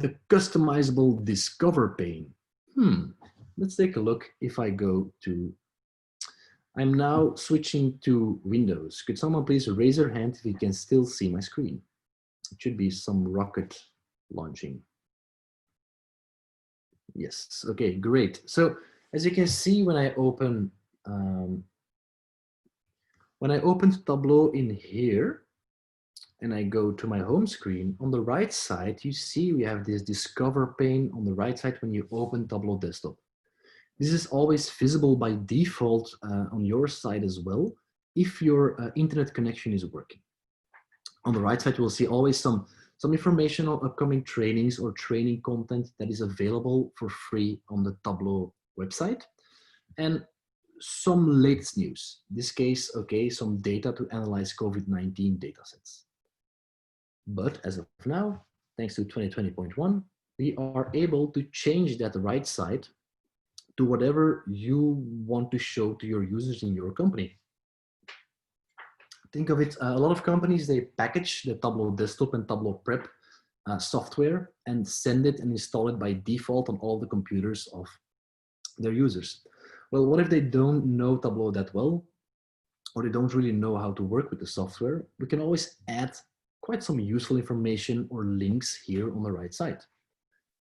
the customizable Discover pane. Let's take a look. If I go to, I'm now switching to Windows. Could someone please raise their hand if you can still see my screen? It should be some rocket launching. Yes, okay, great. So as you can see, when I open Tableau in here, and I go to my home screen, on the right side, you see we have this Discover pane on the right side when you open Tableau Desktop. This is always visible by default on your side as well, if your internet connection is working. On the right side, you will see always some information on upcoming trainings or training content that is available for free on the Tableau website. And some latest news. In this case, okay, some data to analyze COVID-19 datasets. But as of now, thanks to 2020.1, we are able to change that right side to whatever you want to show to your users in your company. Think of it, a lot of companies, they package the Tableau Desktop and Tableau Prep software and send it and install it by default on all the computers of their users. Well, what if they don't know Tableau that well, or they don't really know how to work with the software? We can always add quite some useful information or links here on the right side.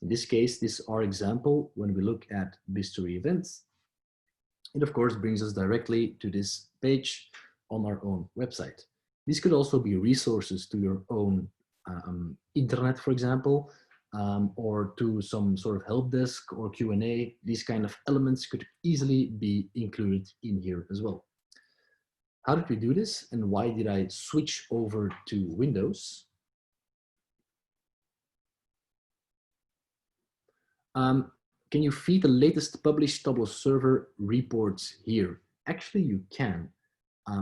In this case, this is our example. When we look at History Events, it of course brings us directly to this page on our own website. These could also be resources to your own internet, for example, or to some sort of help desk or Q&A. These kind of elements could easily be included in here as well. How did we do this, and why did I switch over to Windows? Can you feed the latest published Tableau server reports here? Actually, you can,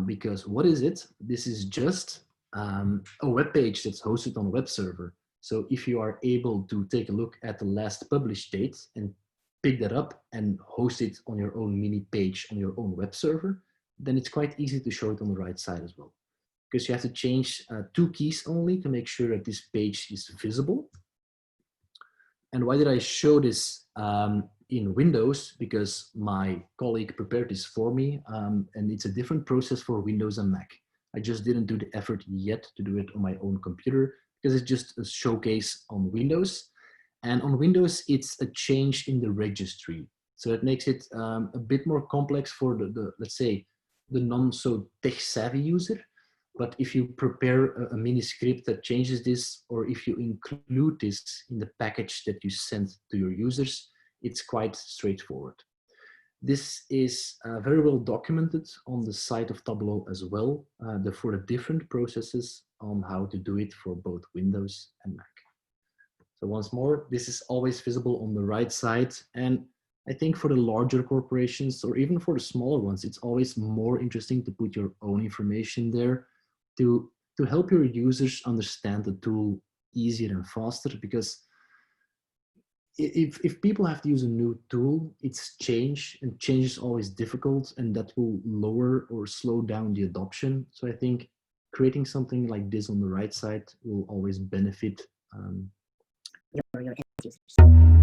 because what is it? This is just a web page that's hosted on a web server. So if you are able to take a look at the last published date and pick that up and host it on your own mini page on your own web server, then it's quite easy to show it on the right side as well. Because you have to change 2 keys only to make sure that this page is visible. And why did I show this in Windows? Because my colleague prepared this for me, and it's a different process for Windows and Mac. I just didn't do the effort yet to do it on my own computer, because it's just a showcase on Windows. And on Windows, it's a change in the registry. So that makes it a bit more complex for the let's say, the non-so tech-savvy user. But if you prepare a mini script that changes this, or if you include this in the package that you send to your users, it's quite straightforward. This is very well documented on the site of Tableau as well, for the different processes on how to do it for both Windows and Mac. So once more, this is always visible on the right side. And I think for the larger corporations, or even for the smaller ones, it's always more interesting to put your own information there to help your users understand the tool easier and faster. Because if people have to use a new tool, it's change, and change is always difficult, and that will lower or slow down the adoption. So I think creating something like this on the right side will always benefit your end users.